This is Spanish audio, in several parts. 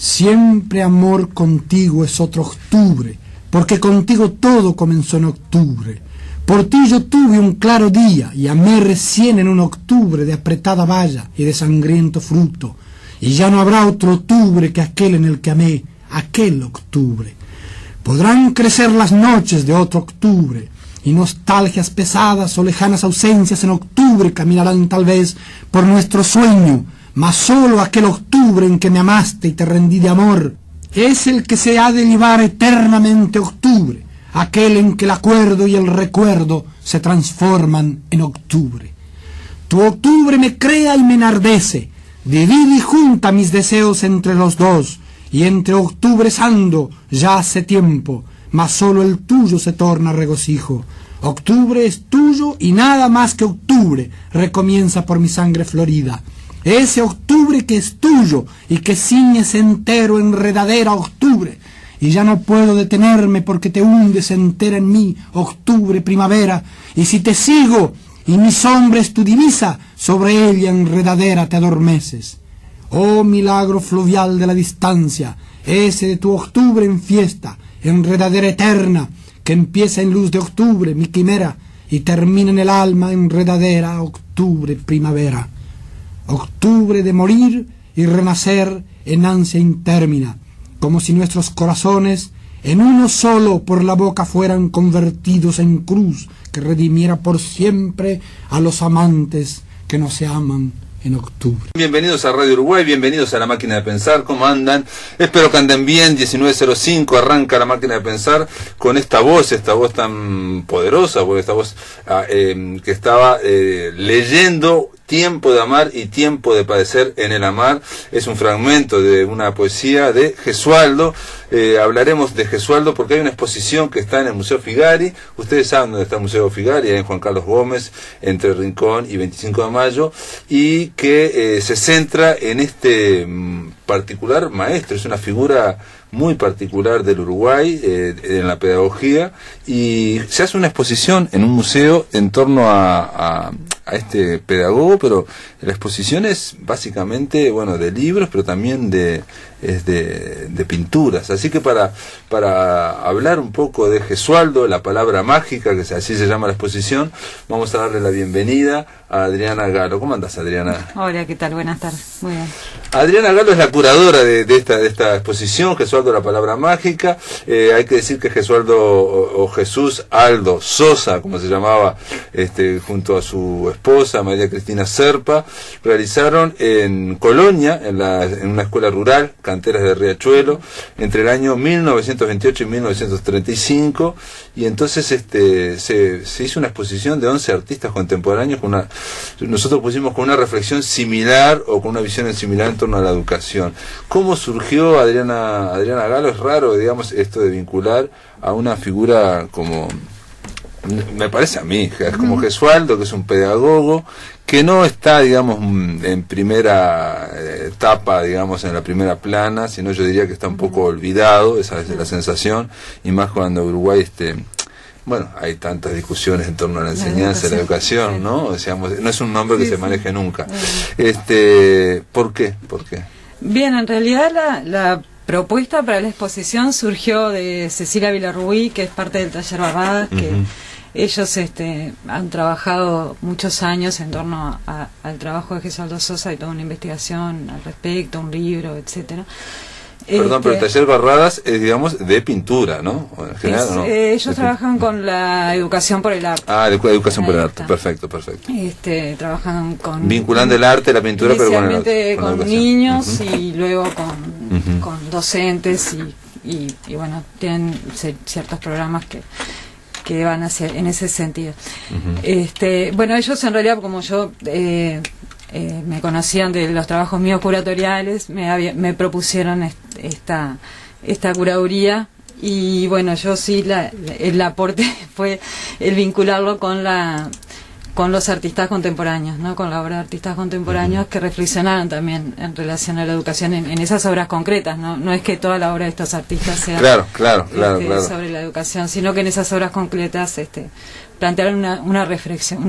Siempre amor contigo es otro octubre, porque contigo todo comenzó en octubre. Por ti yo tuve un claro día y amé recién en un octubre de apretada valla y de sangriento fruto. Y ya no habrá otro octubre que aquel en el que amé, aquel octubre. Podrán crecer las noches de otro octubre, y nostalgias pesadas o lejanas ausencias en octubre caminarán tal vez por nuestro sueño, mas solo aquel octubre en que me amaste y te rendí de amor es el que se ha de llevar eternamente octubre, aquel en que el acuerdo y el recuerdo se transforman en octubre. Tu octubre me crea y me enardece, divide y junta mis deseos entre los dos, y entre octubres ando ya hace tiempo, mas solo el tuyo se torna regocijo. Octubre es tuyo y nada más que octubre recomienza por mi sangre florida. Ese octubre que es tuyo y que ciñes entero enredadera octubre, y ya no puedo detenerme porque te hundes entera en mí, octubre, primavera, y si te sigo y mi sombra es tu divisa, sobre ella enredadera te adormeces. Oh milagro fluvial de la distancia, ese de tu octubre en fiesta, enredadera eterna, que empieza en luz de octubre, mi quimera, y termina en el alma enredadera, octubre, primavera. Octubre de morir y renacer en ansia intermina, como si nuestros corazones en uno solo por la boca fueran convertidos en cruz que redimiera por siempre a los amantes que no se aman en octubre. Bienvenidos a Radio Uruguay, bienvenidos a La Máquina de Pensar. ¿Cómo andan? Espero que anden bien. 19:05 arranca La Máquina de Pensar con esta voz tan poderosa, porque esta voz que estaba leyendo Tiempo de amar y tiempo de padecer en el amar. Es un fragmento de una poesía de Gesualdo. Hablaremos de Gesualdo porque hay una exposición que está en el Museo Figari. Ustedes saben dónde está el Museo Figari, en Juan Carlos Gómez, entre Rincón y 25 de Mayo, y que se centra en este particular maestro. Es una figura muy particular del Uruguay en la pedagogía, y se hace una exposición en un museo en torno a este pedagogo, pero la exposición es básicamente, bueno, de libros, pero también de pinturas. Así que para hablar un poco de Gesualdo, la palabra mágica, que así se llama la exposición, vamos a darle la bienvenida a Adriana Galo. ¿Cómo andás, Adriana? Hola, ¿qué tal? Buenas tardes. Muy bien. Adriana Galo es la curadora de esta exposición, Gesualdo, la palabra mágica. Hay que decir que Gesualdo o Jesús Aldo Sosa, como se llamaba, junto a su esposa María Cristina Serpa, realizaron en Colonia, en una escuela rural, Canteras de Riachuelo, entre el año 1928 y 1935, y entonces se hizo una exposición de 11 artistas contemporáneos nosotros pusimos con una reflexión similar o con una visión similar en torno a la educación. ¿Cómo surgió Adriana Galo? Es raro, digamos, esto de vincular a una figura como, me parece a mí, como Gesualdo, que es un pedagogo que no está, digamos, en primera etapa, digamos, en la primera plana, sino yo diría que está un poco olvidado. Esa es la sensación, y más cuando Uruguay bueno, hay tantas discusiones en torno a la enseñanza, la educación, ¿no? O sea, no es un nombre que se maneje nunca. ¿Por qué? Bien, en realidad la propuesta para la exposición surgió de Cecilia Vilarruí, que es parte del taller Barradas, que ellos han trabajado muchos años en torno al trabajo de Gesualdo Sosa y toda una investigación al respecto, un libro, etcétera. Perdón, pero el taller Barradas es, digamos, de pintura, ¿no? En general, ¿no? Ellos trabajan con la educación por el arte. Ah, de educación por el arte, perfecto. Trabajan con... Vinculando el arte, la pintura, pero con el arte. Con niños y luego con docentes y bueno, tienen ciertos programas que van a hacer en ese sentido. Bueno, ellos en realidad, como yo... me conocían de los trabajos míos curatoriales, me propusieron esta curaduría, y bueno, yo sí el aporte fue el vincularlo con los artistas contemporáneos, ¿no? Con la obra de artistas contemporáneos que reflexionaron también en relación a la educación en esas obras concretas, ¿no? Es que toda la obra de estos artistas sea claro. sobre la educación, sino que en esas obras concretas plantearon una reflexión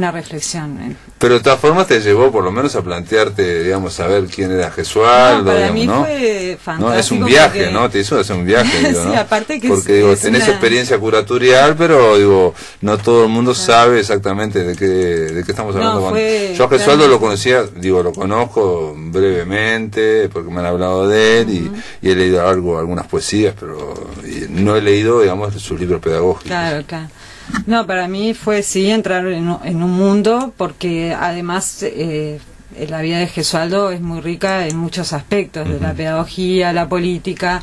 Pero de todas formas te llevó por lo menos a plantearte, digamos, saber quién era Gesualdo, para digamos, mí ¿no? fue fantástico. No, es un viaje, porque... ¿no? Te hizo hacer un viaje, digo, sí, ¿no? aparte que porque digo, tenés experiencia curatorial, pero digo, no todo el mundo sabe exactamente de qué estamos hablando. Yo a Gesualdo lo conocía, digo, lo conozco brevemente, porque me han hablado de él, y he leído algunas poesías, pero no he leído, digamos, sus libros pedagógicos. Claro. No, para mí fue sí entrar en un mundo, porque además la vida de Gesualdo es muy rica en muchos aspectos, de la pedagogía, la política,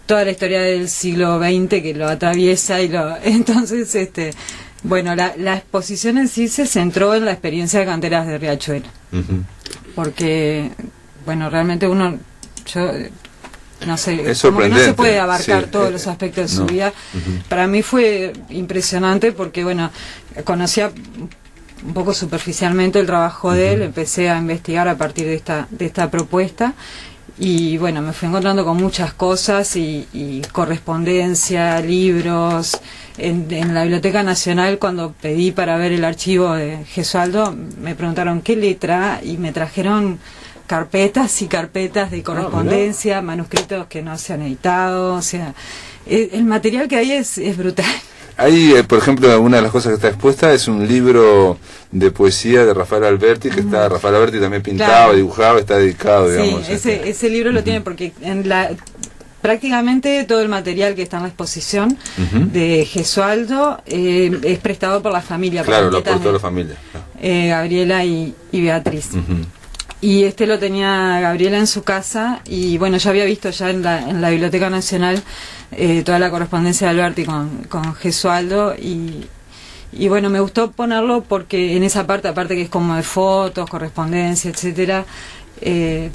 toda la historia del siglo XX que lo atraviesa entonces bueno, la exposición en sí se centró en la experiencia de Canteras de Riachuelo, porque bueno, realmente no sé, como que no se puede abarcar todos los aspectos de su vida. Para mí fue impresionante porque, bueno, conocía un poco superficialmente el trabajo de él, empecé a investigar a partir de esta propuesta, y bueno, me fui encontrando con muchas cosas y correspondencia, libros. En la Biblioteca Nacional, cuando pedí para ver el archivo de Gesualdo, me preguntaron qué letra, y me trajeron carpetas y carpetas de correspondencia, manuscritos que no se han editado, o sea, el material que hay es brutal. Hay, por ejemplo, una de las cosas que está expuesta es un libro de poesía de Rafael Alberti, que está, Rafael Alberti también pintaba, dibujaba, está dedicado, digamos. Sí, ese libro lo tiene porque prácticamente todo el material que está en la exposición de Gesualdo es prestado por la familia. Claro, lo aportó la familia. Gabriela y Beatriz. Y lo tenía Gabriela en su casa, y bueno, yo había visto ya en la Biblioteca Nacional toda la correspondencia de Alberti con Gesualdo, y bueno, me gustó ponerlo porque en esa parte, aparte que es como de fotos, correspondencia, etcétera,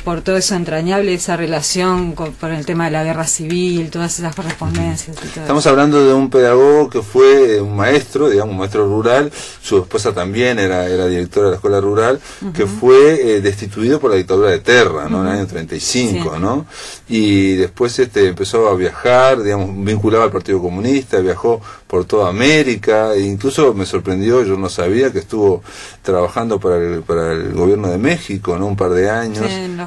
por todo eso entrañable, esa relación por el tema de la guerra civil, todas esas correspondencias. Y todo. Estamos hablando de un pedagogo que fue un maestro, digamos, un maestro rural. Su esposa también era directora de la escuela rural, que fue destituido por la dictadura de Terra, ¿no? En el año 35, sí. ¿no? Y después empezó a viajar, digamos, vinculado al Partido Comunista, viajó por toda América, e incluso me sorprendió, yo no sabía que estuvo trabajando para el gobierno de México, ¿no? Un par de años.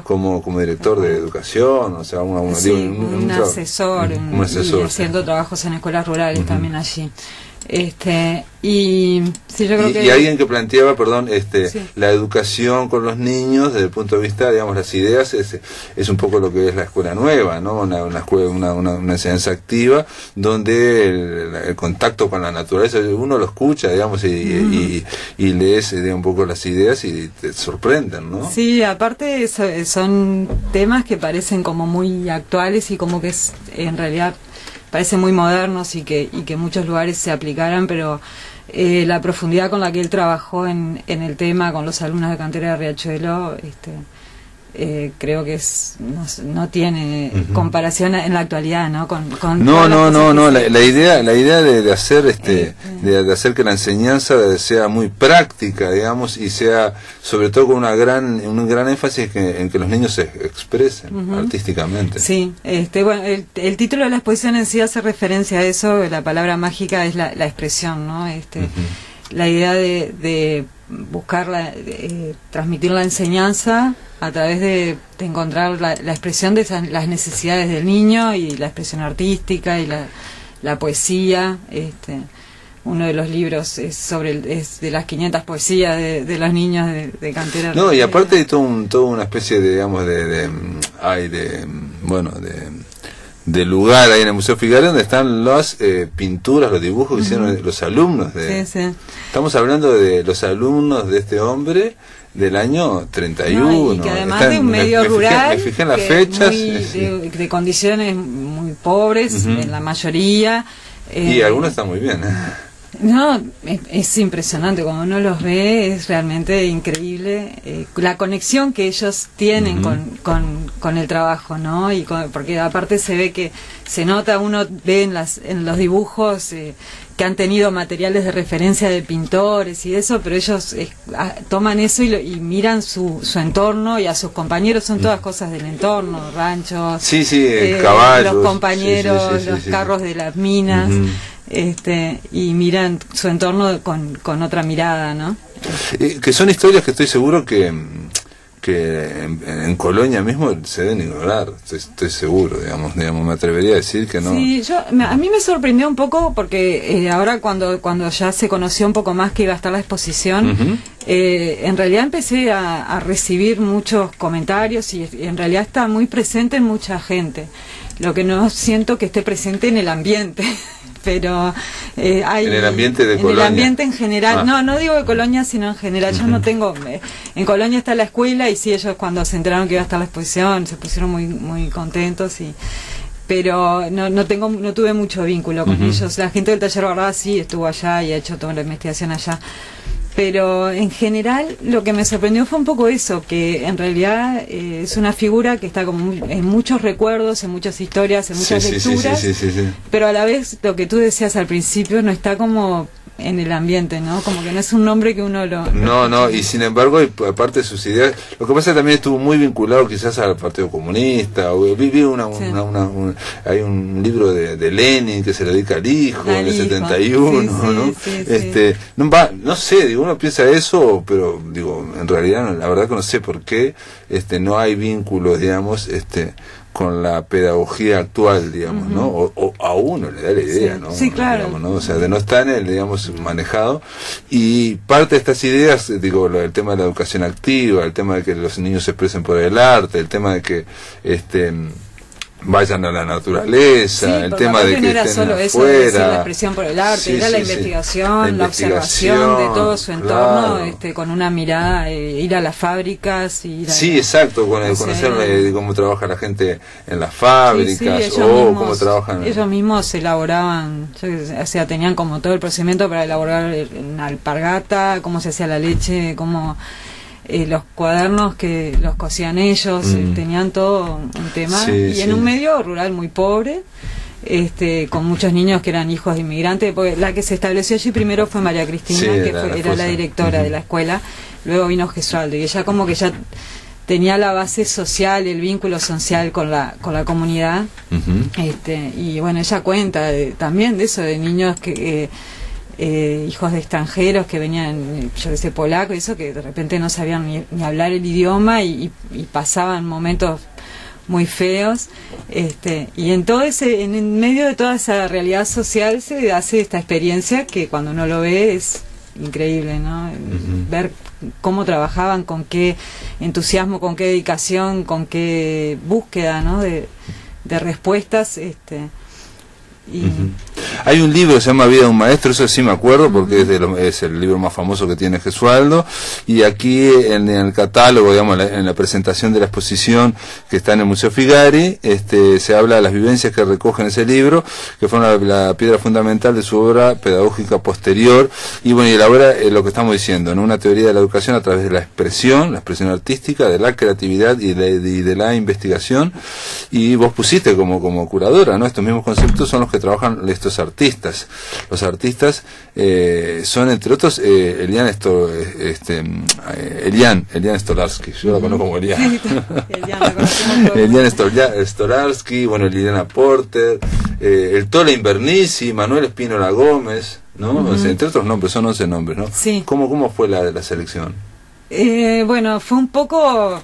Como director de educación, o sea, un asesor, y haciendo trabajos en escuelas rurales también allí. Y sí, yo creo que... y alguien que planteaba, la educación con los niños desde el punto de vista, digamos, las ideas es un poco lo que es la escuela nueva, ¿no? Una escuela, una enseñanza activa donde el contacto con la naturaleza, uno lo escucha, digamos, y lees un poco las ideas y te sorprenden, ¿no? Sí, aparte son temas que parecen como muy actuales y como que en realidad parecen muy modernos y que en muchos lugares se aplicaran, pero la profundidad con la que él trabajó en el tema con los alumnos de Cantera de Riachuelo, creo que no tiene comparación en la actualidad, ¿no? La idea de hacer de hacer que la enseñanza sea muy práctica, digamos, y sea sobre todo con un gran énfasis en que los niños se expresen artísticamente. Sí, bueno, el título de la exposición en sí hace referencia a eso. La palabra mágica es la expresión, ¿no? La idea de buscar transmitir la enseñanza a través de encontrar la expresión de las necesidades del niño, y la expresión artística y la poesía. Uno de los libros es de las 500 poesías de los niños de Cantera. No, y aparte hay toda una especie de, digamos, de lugar ahí en el Museo Figueroa donde están las pinturas, los dibujos que hicieron los alumnos Estamos hablando de los alumnos de este hombre del año 31. Y que además de un medio rural, me fijé en las fechas, de condiciones muy pobres, en la mayoría. Y algunos están muy bien. No, es impresionante, cuando uno los ve es realmente increíble la conexión que ellos tienen con el trabajo, ¿no? Porque aparte se ve que se nota, uno ve en los dibujos que han tenido materiales de referencia de pintores y eso, pero ellos toman eso y miran su entorno y a sus compañeros, son todas cosas del entorno, ranchos, caballos, los compañeros, los carros de las minas. Y miran su entorno con otra mirada, ¿no? Que son historias que estoy seguro que en Colonia mismo se deben ignorar, estoy seguro, digamos, me atrevería a decir que no. Sí, a mí me sorprendió un poco porque ahora cuando ya se conoció un poco más que iba a estar la exposición, en realidad empecé a recibir muchos comentarios y en realidad está muy presente en mucha gente. Lo que no siento que esté presente en el ambiente. Pero hay en el ambiente de Colonia. En el ambiente en general, no digo de Colonia, sino en general. Yo no tengo, en Colonia está la escuela y sí, ellos cuando se enteraron que iba a estar la exposición se pusieron muy contentos pero no tuve mucho vínculo con ellos. La gente del taller Bardá sí estuvo allá y ha hecho toda la investigación allá. Pero en general lo que me sorprendió fue un poco eso, que en realidad es una figura que está como en muchos recuerdos, en muchas historias, en muchas lecturas, sí. Pero a la vez lo que tú decías al principio no está como en el ambiente, ¿no? Como que no es un nombre que uno lo... No, y sin embargo, aparte de sus ideas, lo que pasa es que también estuvo muy vinculado quizás al Partido Comunista, vi hay un libro de Lenin que se le dedica al hijo, en el 71, ¿no? No sé, digo, uno piensa eso, pero digo, en realidad, la verdad que no sé por qué no hay vínculos, digamos, con la pedagogía actual, digamos, ¿no? O a uno le da la idea, ¿no? Sí, claro. Digamos, ¿no? O sea, de no estar en el, digamos, manejado. Y parte de estas ideas, digo, el tema de la educación activa, el tema de que los niños se expresen por el arte, el tema de que vayan a la naturaleza, el tema de que no era estén solo afuera, eso de decir la expresión por el arte, era la investigación, la observación de todo su entorno, claro. Con una mirada, ir a las fábricas, exacto, conocer cómo trabaja la gente en las fábricas, cómo trabajan. Ellos mismos elaboraban, o sea, tenían como todo el procedimiento para elaborar una alpargata, cómo se hacía la leche, cómo los cuadernos que los cosían ellos, tenían todo un tema, en un medio rural muy pobre, con muchos niños que eran hijos de inmigrantes, porque la que se estableció allí primero fue María Cristina, que era la directora de la escuela, luego vino Gesualdo, y ella como que ya tenía la base social, el vínculo social con la comunidad, y bueno, ella cuenta también de eso, de niños que hijos de extranjeros que venían, yo que sé, polaco y eso, que de repente no sabían ni hablar el idioma y pasaban momentos muy feos, y en medio de toda esa realidad social se hace esta experiencia que cuando uno lo ve es increíble, ¿no? Ver cómo trabajaban, con qué entusiasmo, con qué dedicación, con qué búsqueda, ¿no? de respuestas, Hay un libro que se llama Vida de un maestro, eso sí me acuerdo porque es el libro más famoso que tiene Gesualdo, y aquí en el catálogo, digamos, en la presentación de la exposición que está en el Museo Figari, se habla de las vivencias que recoge en ese libro, que fueron la piedra fundamental de su obra pedagógica posterior, y bueno, y elabora lo que estamos diciendo, ¿no? Una teoría de la educación a través de la expresión artística, de la creatividad y de la investigación, y vos pusiste como curadora, ¿no? Estos mismos conceptos son los que trabajan estos artistas. Los artistas son, entre otros, Elian Stolarski, yo la conozco como Elian. Elian Stolarski, bueno, Liliana Porter, el Tole Invernizzi, Manuel Espínola Gómez, ¿no? O sea, entre otros nombres, son 11 nombres, ¿no? Sí. ¿Cómo fue la selección? Bueno, fue un poco...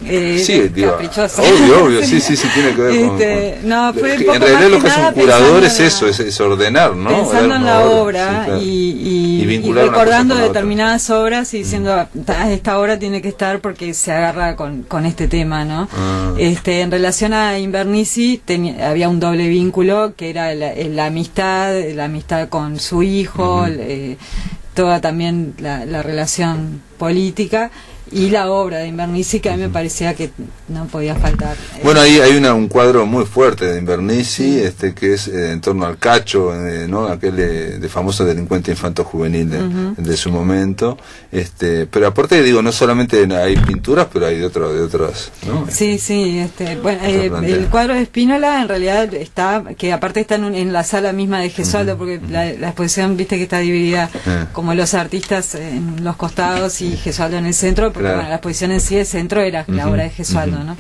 caprichoso. Obvio, sí, tiene que ver con no, fue en realidad lo que es un curador es eso, es ordenar, ¿no? Pensando en la obra, claro. y recordando determinadas obras y diciendo, esta obra tiene que estar porque se agarra con este tema, ¿no? En relación a Invernizzi había un doble vínculo que era la amistad con su hijo, toda también la relación política, y la obra de Invernizzi, que a mí me parecía que no podía faltar. Bueno, ahí hay un cuadro muy fuerte de Invernizzi, que es en torno al Cacho, ¿no? Aquel de famoso delincuente infanto-juvenil de su momento. Pero aparte, digo, no solamente hay pinturas, pero hay de otras, ¿no? Sí. Bueno, el cuadro de Espínola en realidad que aparte está en la sala misma de Gesualdo, porque la exposición, viste que está dividida como los artistas en los costados y Gesualdo en el centro, porque bueno, la exposición en sí, el centro era la obra de Gesualdo, ¿no?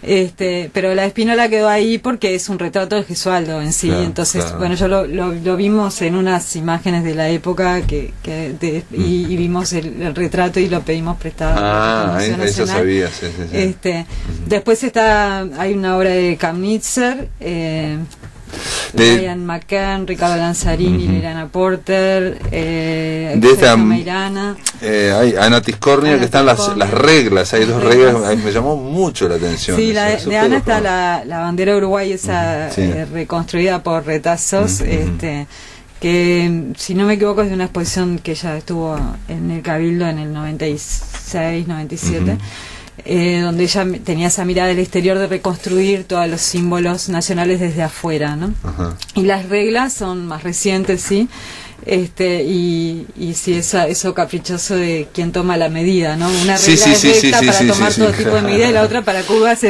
Pero la Spínola quedó ahí porque es un retrato de Gesualdo en sí. Claro, Entonces, claro. bueno, yo lo vimos en unas imágenes de la época y vimos el retrato y lo pedimos prestado. Ahí eso sabía, sí. Después hay una obra de Kamnitzer, Ryan McCann, Ricardo Lanzarini, Liliana Porter, de esta Meirana. Hay Ana Tiscornia, que están las reglas, hay dos reglas, me llamó mucho la atención. Sí, de Ana está la bandera de Uruguay, esa reconstruida por retazos, que si no me equivoco es de una exposición que ella estuvo en el Cabildo en el 96, 97. Donde ella tenía esa mirada del exterior de reconstruir todos los símbolos nacionales desde afuera, ¿no? Y las reglas son más recientes, sí, y sí, eso caprichoso de quien toma la medida, ¿no? Una regla es recta para tomar todo tipo de medida y la otra para curvas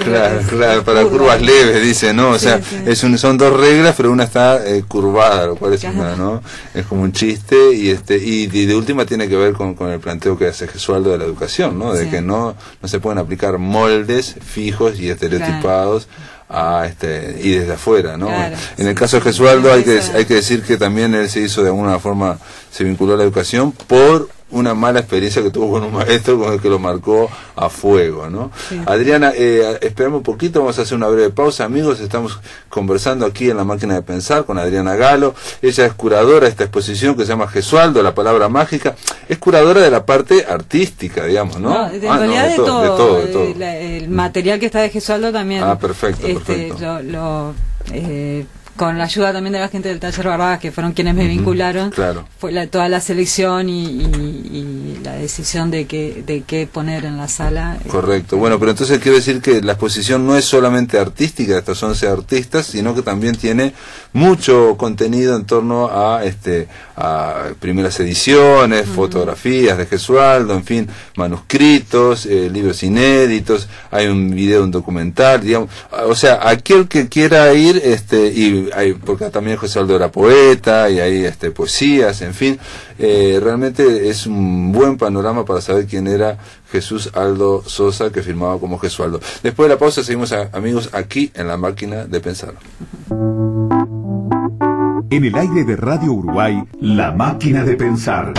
claro, para curvas leves, dice, ¿no? O sea, son dos reglas, pero una está curvada, lo cual es ¿no? Es como un chiste, y de última tiene que ver con el planteo que hace Gesualdo de la educación, ¿no? De que no se pueden aplicar moldes fijos y estereotipados y desde afuera, ¿no? Claro, en el caso de Gesualdo hay que decir que también él se hizo de alguna forma, se vinculó a la educación por una mala experiencia que tuvo con un maestro con el que lo marcó a fuego, ¿no? Adriana, esperamos un poquito, vamos a hacer una breve pausa, amigos. Estamos conversando aquí en La Máquina de Pensar con Adriana Galo. Ella es curadora de esta exposición que se llama Gesualdo, la palabra mágica. Es curadora de la parte artística, digamos, ¿no? En realidad de todo. El material que está de Gesualdo también. Perfecto. Con la ayuda también de la gente del Taller Barradas, que fueron quienes me vincularon, fue toda la selección y la decisión de qué poner en la sala. Correcto. Bueno, pero entonces quiero decir que la exposición no es solamente artística de estos 11 artistas, sino que también tiene mucho contenido en torno a primeras ediciones, fotografías de Gesualdo, en fin, manuscritos, libros inéditos, hay un video, un documental, digamos. O sea, aquel que quiera ir, porque también Gesualdo era poeta y hay poesías, en fin, realmente es un buen panorama para saber quién era Jesús Aldo Sosa, que firmaba como Gesualdo. Después de la pausa seguimos, amigos, aquí en La Máquina de Pensar. En el aire de Radio Uruguay, La Máquina de Pensar.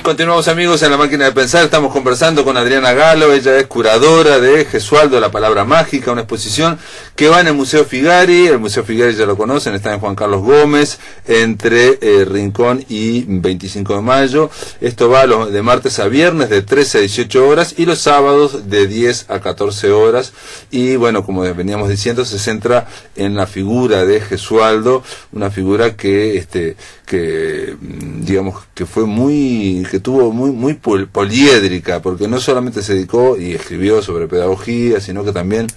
Continuamos, amigos, en La Máquina de Pensar. Estamos conversando con Adriana Galo. Ella es curadora de Gesualdo, la palabra mágica, una exposición que va en el Museo Figari. El Museo Figari ya lo conocen, está en Juan Carlos Gómez, entre Rincón y 25 de mayo. Esto va de martes a viernes de 13 a 18 horas y los sábados de 10 a 14 horas. Y bueno, como veníamos diciendo, se centra en la figura de Gesualdo, una figura que digamos que fue que tuvo muy poliédrica, porque no solamente se dedicó y escribió sobre pedagogía, sino que también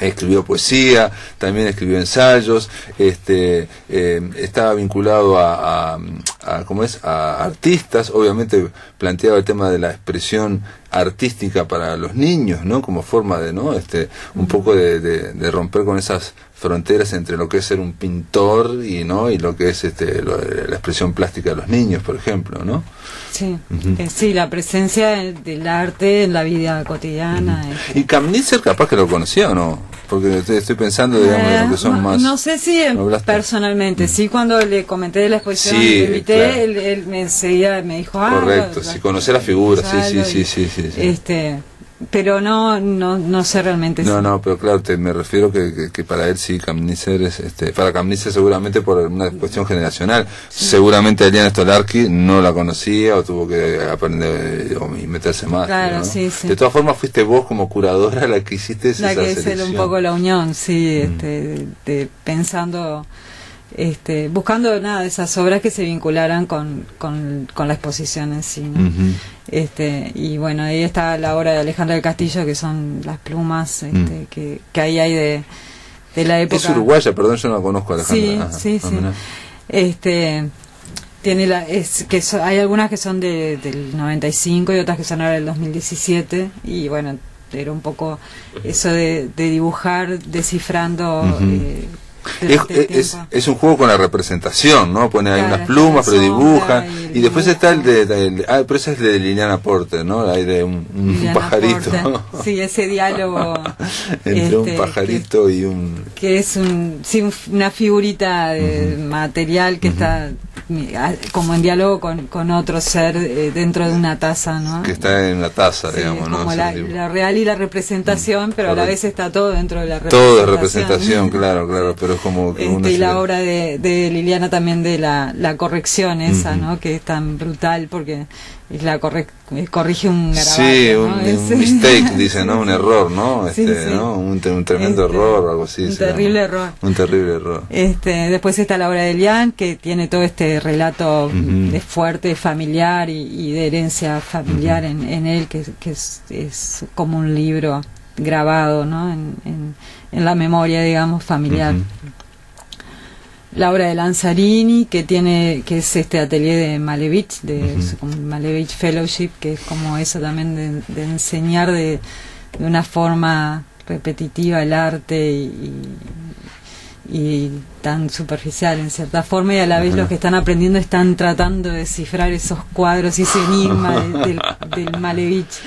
escribió poesía, también escribió ensayos, estaba vinculado a artistas, obviamente planteaba el tema de la expresión artística para los niños, ¿no? Como forma de, ¿no? Un poco de romper con esas fronteras entre lo que es ser un pintor y lo que es la expresión plástica de los niños, por ejemplo, ¿no? Sí, sí, la presencia del arte en la vida cotidiana. ¿Y Kamnitzer capaz que lo conocía o no? Porque estoy pensando, digamos, en lo que son más... No sé si personalmente, sí, cuando le comenté de la exposición, le invité, él me enseguida me dijo... Correcto, sí, conocer la figura, sí. Pero no sé realmente. No, pero claro, me refiero que para él sí, Kamnitzer es, para Kamnitzer seguramente por una cuestión generacional. Sí. Seguramente Eliana Stolarski no la conocía o tuvo que aprender y meterse más. Claro, ¿no? Sí. De todas formas, fuiste vos como curadora la que hiciste esa selección. La que es un poco la unión, sí, pensando... buscando esas obras que se vincularan con la exposición en sí, ¿no? Y bueno, ahí está la obra de Alejandra del Castillo, que son las plumas que ahí hay de la época. Es uruguaya, perdón, yo no la conozco, Alejandra. Sí. Tiene hay algunas que son del 95 y otras que son ahora del 2017, y bueno, era un poco eso de dibujar descifrando Es un juego con la representación, ¿no? Pone ahí Claro, unas plumas, pero dibuja. Y después está el dibuja. pero ese es el de Liliana Porter, ¿no? Hay de un Liliana pajarito. Porter. Sí, ese diálogo Entre un pajarito y un... que es una figurita de material que está como en diálogo con otro ser dentro de una taza, ¿no? Que está en la taza, Sí, digamos, es ¿no? como Ese la tipo. real y la representación, pero a la correcto. vez está todo dentro de la representación. Todo es representación, claro, pero es como que uno y se la ve- obra de Liliana también de la corrección esa, ¿no? Que es tan brutal porque es corrige un garabato, Sí, ¿no? un mistake, dice, ¿no? Un error, ¿no? Sí, sí. ¿no? Un tremendo error o algo así. Un se llama. terrible error. Un terrible error. Después está la obra de Lian, que tiene todo este relato de fuerte, familiar y de herencia familiar en él, que es como un libro grabado, ¿no? En la memoria, digamos, familiar. La obra de Lanzarini, que es este atelier de Malevich, como Malevich Fellowship, que es como eso también de enseñar de una forma repetitiva el arte y tan superficial en cierta forma, y a la vez los que están aprendiendo están tratando de descifrar esos cuadros y ese enigma del Malevich.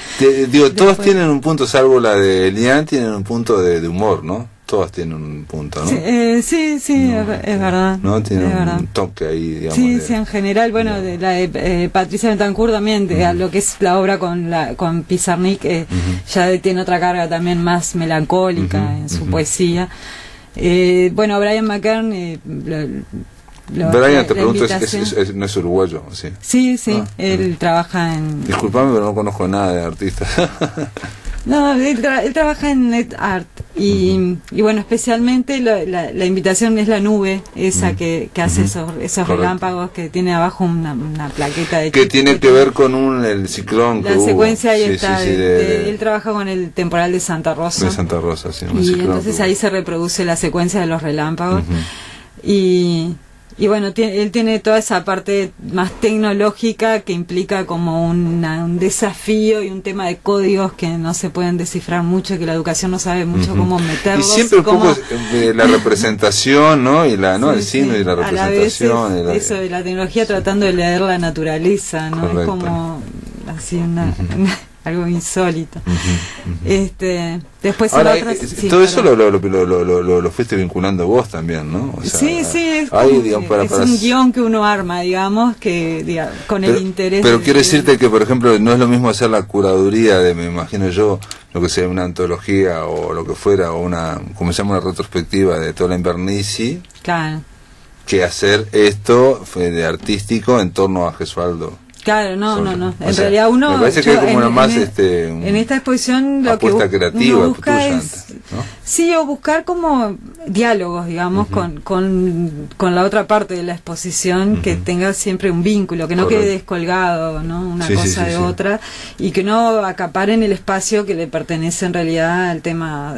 Todos tienen un punto, salvo la de Lian, tienen un punto de humor, ¿no? Todas tienen un punto, ¿no? Sí, no, es verdad. ¿No? Tienen es verdad. un toque ahí, digamos. Sí, en general, bueno, de la de Patricia Betancourt también, lo que es la obra con Pizarnik, ya tiene otra carga también más melancólica en su poesía. Bueno, Brian McKern, Brian, te pregunto, ¿no es uruguayo? Sí, él trabaja en... Disculpame, pero no conozco nada de artistas. No, él trabaja en Net Art y bueno, especialmente la invitación es la nube esa que hace esos relámpagos, que tiene abajo una plaqueta de que tiene que ver con el ciclón la secuencia ahí está de él trabaja con el temporal de Santa Rosa, sí, y entonces ahí se reproduce la secuencia de los relámpagos y bueno, él tiene toda esa parte más tecnológica que implica como un desafío y un tema de códigos que no se pueden descifrar mucho, que la educación no sabe mucho cómo meterlos. Y siempre un poco de la representación, ¿no? Y el signo y la representación. A la vez eso de la tecnología tratando de leer la naturaleza, ¿no? Correcto. Es como así algo insólito. Después ahora, todo eso lo fuiste vinculando vos también, ¿no? O sea, sí, es como ahí, digamos, es un guión que uno arma, digamos, con el interés. Pero quiero decirte que, por ejemplo, no es lo mismo hacer la curaduría me imagino yo, lo que sea una antología o lo que fuera, o como se llama, una retrospectiva de toda la Invernici, claro, que hacer esto de artístico en torno a Gesualdo. Claro, no. En realidad uno... Me parece que es como una más... en esta exposición lo que creativa, uno busca tuya, es... ¿no? Sí, o buscar como diálogos, digamos, con la otra parte de la exposición, que tenga siempre un vínculo, que no quede descolgado, ¿no? Una cosa de otra, y que no acaparen el espacio que le pertenece en realidad al tema,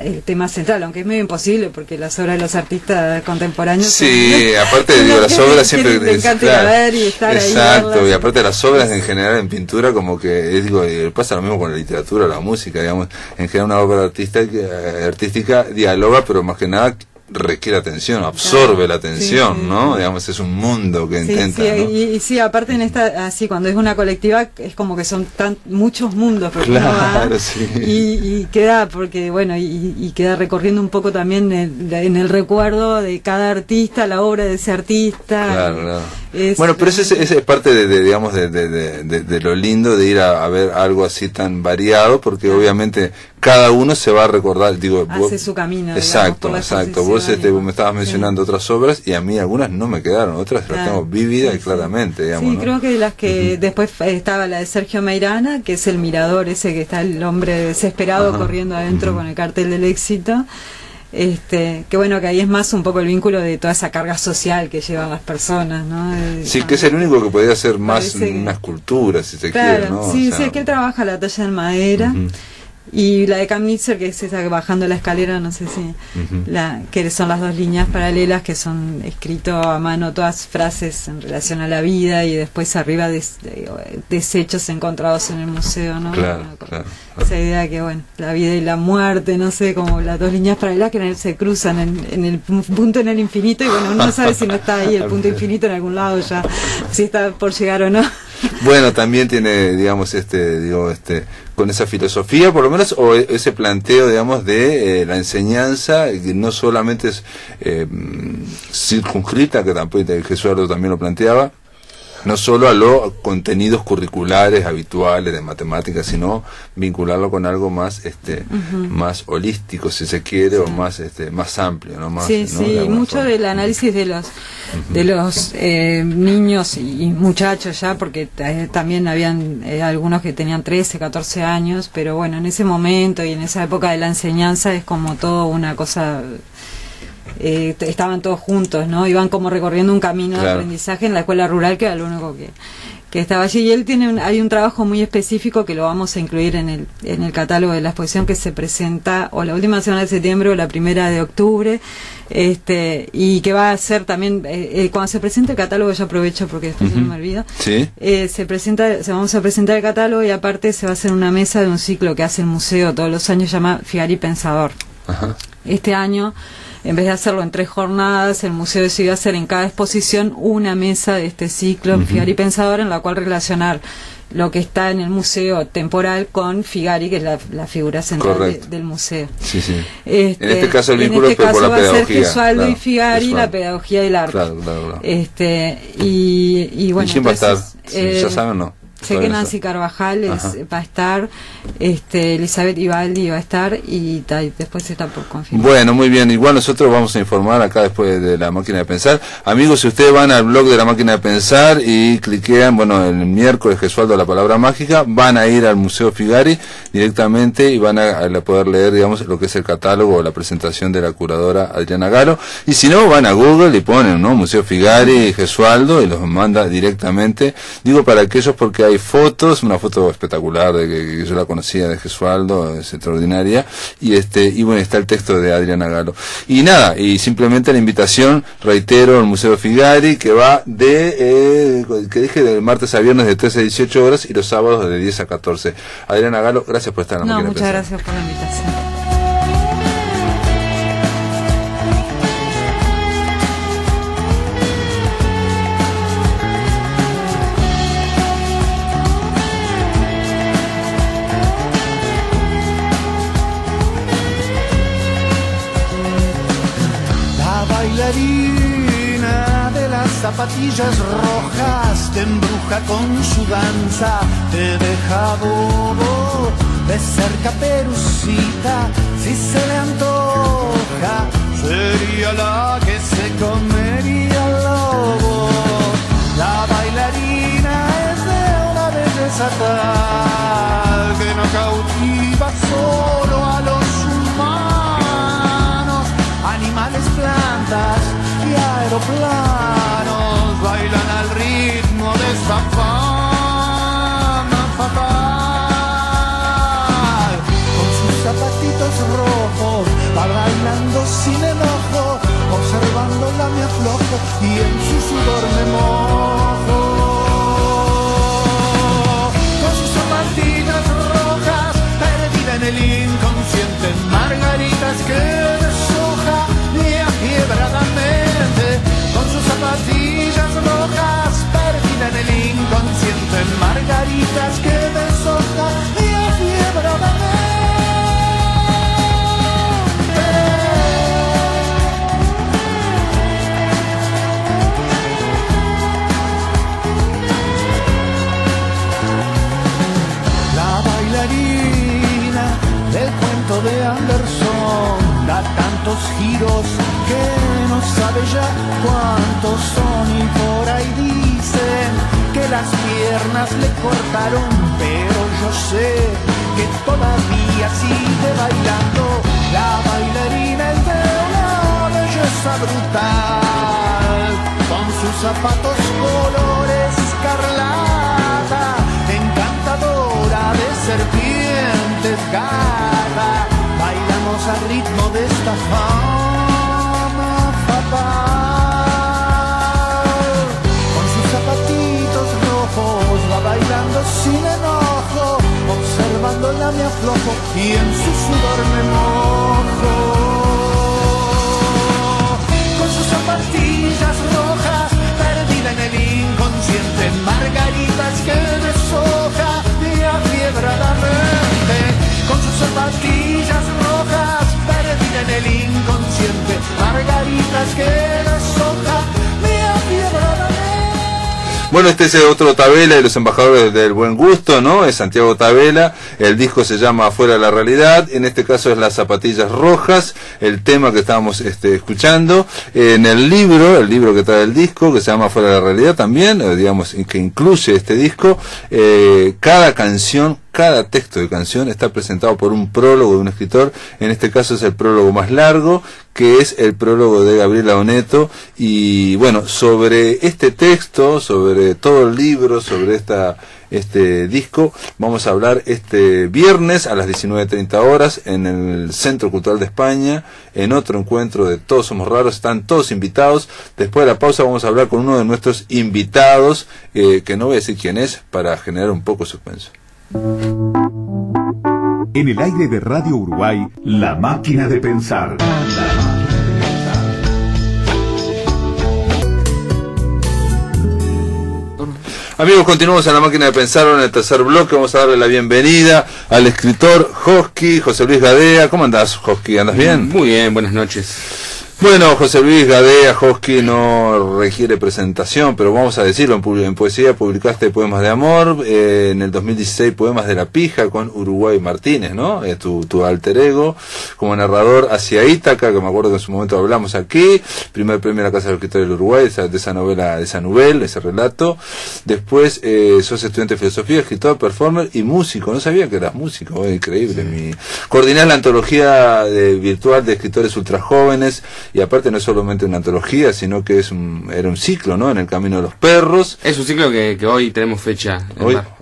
el tema central, aunque es medio imposible, porque las obras de los artistas contemporáneos... Sí, aparte de las obras siempre... Te encanta ir a ver y estar ahí. Exacto, y aparte de las obras en general en pintura, como que, pasa lo mismo con la literatura, la música, digamos, en general una obra artística dialoga, pero más que nada requiere atención, absorbe la atención, ¿no? Digamos, es un mundo que intenta, ¿no? Y sí, aparte en esta, así cuando es una colectiva, es como que son muchos mundos, porque claro, y queda, porque bueno, y queda recorriendo un poco también en el recuerdo de cada artista, la obra de ese artista. Claro. Bueno, pero eso es parte digamos, de lo lindo de ir a ver algo así tan variado, porque obviamente cada uno se va a recordar, hace su camino. Exacto. Vos me estabas mencionando otras obras y a mí algunas no me quedaron, otras las tengo vívidas y claramente, digamos. Sí, ¿no? Creo que de las que después estaba la de Sergio Meirana, que es el mirador ese que está el hombre desesperado corriendo adentro con el cartel del éxito. Que bueno, que ahí es más un poco el vínculo de toda esa carga social que llevan las personas, ¿no? Sí, que es el único que podría hacer más una escultura, si se quiere, ¿no? Sí, es que él trabaja la talla en madera. Y la de Kamenitzer, que es esa bajando la escalera, no sé si que son las dos líneas paralelas, que son escrito a mano todas frases en relación a la vida, y después arriba desechos encontrados en el museo, ¿no? Claro. Esa idea que, bueno, la vida y la muerte, no sé, como las dos líneas paralelas que se cruzan en el punto en el infinito, y bueno, uno no sabe si no está ahí el punto infinito en algún lado ya, si está por llegar o no. Bueno, también tiene, digamos, con esa filosofía, por lo menos, o ese planteo, digamos, de la enseñanza, que no solamente es circunscrita, que tampoco Gesualdo también lo planteaba, no solo a los contenidos curriculares habituales de matemáticas, sino vincularlo con algo más más holístico, si se quiere, o más más amplio, ¿no? Más, sí, ¿no? sí, mucho forma. Del análisis de los niños y muchachos ya, porque también habían algunos que tenían 13, 14 años, pero bueno, en ese momento y en esa época de la enseñanza es como todo una cosa... estaban todos juntos, ¿no? Iban como recorriendo un camino de aprendizaje en la escuela rural, que era lo único que estaba allí. Y él hay un trabajo muy específico que lo vamos a incluir en el catálogo de la exposición, que se presenta o la última semana de septiembre o la primera de octubre, y que va a ser también cuando se presente el catálogo, yo aprovecho porque después no me olvido. ¿Sí? Vamos a presentar el catálogo, y aparte se va a hacer una mesa de un ciclo que hace el museo todos los años, llama Figari Pensador. Ajá. Este año, en vez de hacerlo en 3 jornadas, el museo decidió hacer en cada exposición una mesa de este ciclo, Figari Pensador, en la cual relacionar lo que está en el museo temporal con Figari, que es la figura central del museo. Sí, sí. En este caso el vínculo es por la va pedagogía. A ser Gesualdo y Figari, Gesualdo. la pedagogía del arte. Claro. Y bueno, ¿Y quién va a estar? entonces, ¿Ya saben o no? Sé que Nancy Carvajal va a estar, Elizabeth Ibaldi va a estar, y después está por confirmar. Bueno, muy bien. Igual nosotros vamos a informar acá después de la máquina de pensar. Amigos, si ustedes van al blog de la máquina de pensar y cliquean, bueno, el miércoles Gesualdo la palabra mágica, van a ir al Museo Figari directamente y van a poder leer, digamos, lo que es el catálogo o la presentación de la curadora Adriana Galo. Y si no, van a Google y ponen, ¿no? Museo Figari, Gesualdo, y los manda directamente. Digo para aquellos porque hay fotos, una foto espectacular de que yo la conocía de Gesualdo, es extraordinaria, y bueno, está el texto de Adriana Galo. Y nada, y simplemente la invitación, reitero, al Museo Figari, que va que dije, de martes a viernes de 13 a 18 horas y los sábados de 10 a 14. Adriana Galo, gracias por estar en la máquina de pensar. Muchas gracias por la invitación. Bailarina de las zapatillas rojas, te embruja con su danza, te deja bobo, de ser Caperucita, si se le antoja, sería la que se comería al lobo. La bailarina es de una belleza tal que no cautiva solo a los humanos, animales, plantas y aeroplanos bailan al ritmo de esa fama fatal. Con sus zapatitos rojos va bailando sin enojo, observándola me aflojo y en su sudor me mojo. Con sus zapatillas rojas, perdida en el inconsciente, margaritas que deshoja afiebradamente. Con sus zapatillas rojas, perdida en el inconsciente, margaritas que deshoja afiebradamente. Del cuento de Anderson da tantos giros que no sabe ya cuántos son, y por ahí dicen que las piernas le cortaron, pero yo sé que todavía sigue bailando. La bailarina es de una belleza brutal, con sus zapatos colores escarlata, encantadora de serpientes. al ritmo de esta fama fatal. Con sus zapatitos rojos va bailando sin enojo, observándola me aflojo y en su sudor me mojo. Con sus zapatillas rojas, perdida en el inconsciente, margaritas que deshoja y afiebra la mente. Con sus zapatillas rojas, perdida en el inconsciente, margaritas que deshoja y afiebra la mente. Bueno, este es otro Tabela de los embajadores del buen gusto, ¿no? Es Santiago Tabela, el disco se llama Afuera de la Realidad, en este caso es Las Zapatillas Rojas, el tema que estábamos escuchando. En el libro que trae el disco, que se llama Afuera de la Realidad también, digamos, que incluye este disco, cada canción, cada texto de canción está presentado por un prólogo de un escritor. En este caso es el prólogo más largo, que es el prólogo de Gabriela Oneto. Y bueno, sobre este texto, sobre todo el libro, sobre este disco, vamos a hablar este viernes a las 19:30 horas en el Centro Cultural de España, en otro encuentro de Todos Somos Raros. Están todos invitados. Después de la pausa vamos a hablar con uno de nuestros invitados, que no voy a decir quién es, para generar un poco de suspenso. En el aire de Radio Uruguay, La Máquina de Pensar. Amigos, continuamos en La Máquina de Pensar en el tercer bloque. Vamos a darle la bienvenida al escritor Josqui, José Luis Gadea. ¿Cómo andás, Josqui? ¿Andas bien? Muy bien, buenas noches. Bueno, José Luis Gadea, Josqui, no requiere presentación, pero vamos a decirlo, en poesía publicaste Poemas de Amor, en el 2016 Poemas de la Pija con Uruguay Martínez, ¿no? Tu alter ego, como narrador hacia Ítaca, que me acuerdo que en su momento hablamos aquí, primer premio a la Casa del Escritor del Uruguay, de esa novela, de esa novela, ese relato. Después sos estudiante de filosofía, escritor, performer y músico. No sabía que eras músico, increíble. Coordinás la antología virtual de escritores ultrajóvenes. Y aparte no es solamente una antología, sino que era un ciclo, ¿no? En el Camino de los Perros. Es un ciclo que hoy tenemos fecha.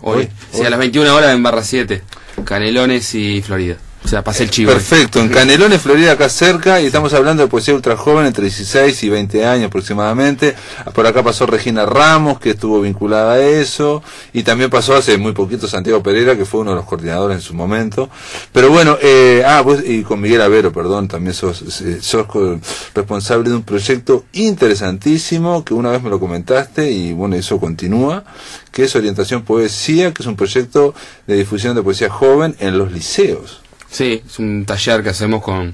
Hoy. Sí, a las 21 horas en Barra 7, Canelones y Florida. O sea, pasé el chivo. Perfecto, en Canelones, Florida, acá cerca, y estamos hablando de poesía ultra joven, entre 16 y 20 años aproximadamente. Por acá pasó Regina Ramos, que estuvo vinculada a eso, y también pasó hace muy poquito Santiago Pereira, que fue uno de los coordinadores en su momento. Pero bueno, pues, y con Miguel Avero, perdón, también sos responsable de un proyecto interesantísimo, que una vez me lo comentaste, y bueno, eso continúa, que es Orientación Poesía, que es un proyecto de difusión de poesía joven en los liceos. Sí, es un taller que hacemos con